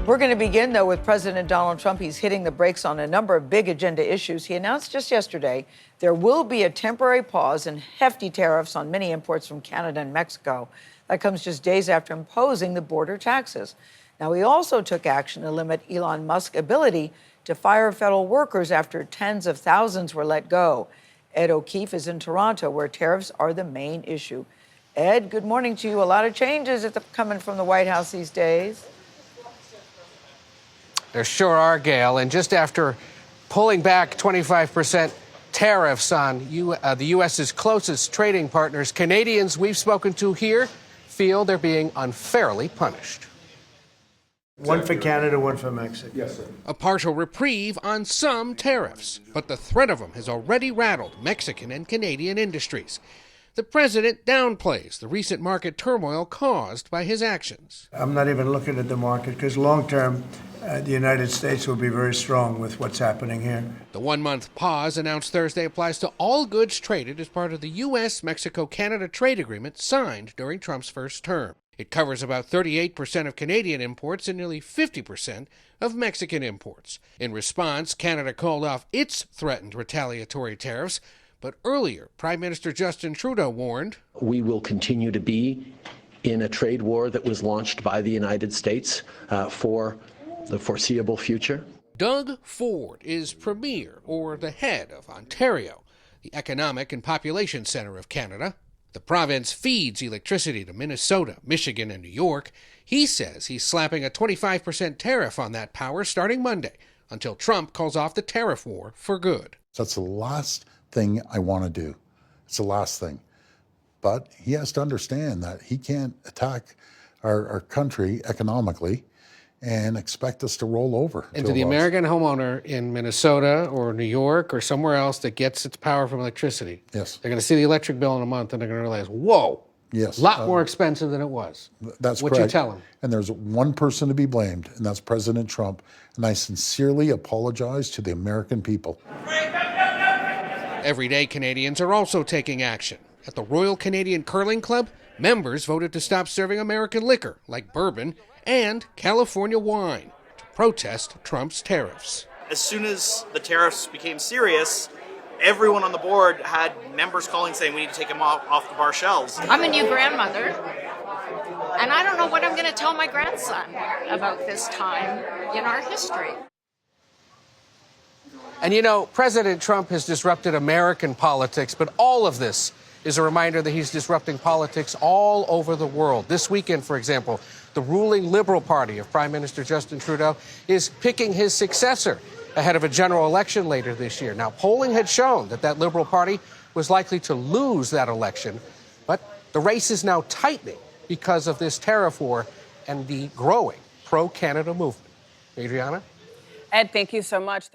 We're going to begin, though, with President Donald Trump. He's hitting the brakes on a number of big agenda issues. He announced just yesterday there will be a temporary pause and hefty tariffs on many imports from Canada and Mexico. That comes just days after imposing the border taxes. Now, he also took action to limit Elon Musk's ability to fire federal workers after tens of thousands were let go. Ed O'Keefe is in Toronto, where tariffs are the main issue. Ed, good morning to you. A lot of changes coming from the White House these days. There sure are, Gayle. And just after pulling back 25% tariffs on the U.S.'s closest trading partners, Canadians we've spoken to here feel they're being unfairly punished. One for Canada, one for Mexico. Yes, sir. A partial reprieve on some tariffs, but the threat of them has already rattled Mexican and Canadian industries. The president downplays the recent market turmoil caused by his actions. I'm not even looking at the market because long term, the United States will be very strong with what's happening here. The one-month pause announced Thursday applies to all goods traded as part of the U.S.-Mexico-Canada trade agreement signed during Trump's first term. It covers about 38% of Canadian imports and nearly 50% of Mexican imports. In response, Canada called off its threatened retaliatory tariffs. But earlier, Prime Minister Justin Trudeau warned, we will continue to be in a trade war that was launched by the United States for the foreseeable future. Doug Ford is Premier, or the head of Ontario, the economic and population center of Canada. The province feeds electricity to Minnesota, Michigan, and New York. He says he's slapping a 25% tariff on that power starting Monday, until Trump calls off the tariff war for good. That's the last thing I want to do. It's the last thing. But he has to understand that he can't attack our country economically and expect us to roll over. And to the American homeowner in Minnesota or New York or somewhere else that gets its power from electricity, yes, they're going to see the electric bill in a month and they're going to realize, whoa, yes, a lot more expensive than it was. That's what correct. You tell them. And there's one person to be blamed, and that's President Trump. And I sincerely apologize to the American people. Everyday Canadians are also taking action. At the Royal Canadian Curling Club, members voted to stop serving American liquor, like bourbon, and California wine, to protest Trump's tariffs. As soon as the tariffs became serious, everyone on the board had members calling saying we need to take them off the bar shelves. I'm a new grandmother, and I don't know what I'm going to tell my grandson about this time in our history. And you know, President Trump has disrupted American politics, but all of this is a reminder that he's disrupting politics all over the world. This weekend, for example, the ruling Liberal Party of Prime Minister Justin Trudeau is picking his successor ahead of a general election later this year. Now, polling had shown that Liberal Party was likely to lose that election, but the race is now tightening because of this tariff war and the growing pro-Canada movement. Adriana? Ed, thank you so much.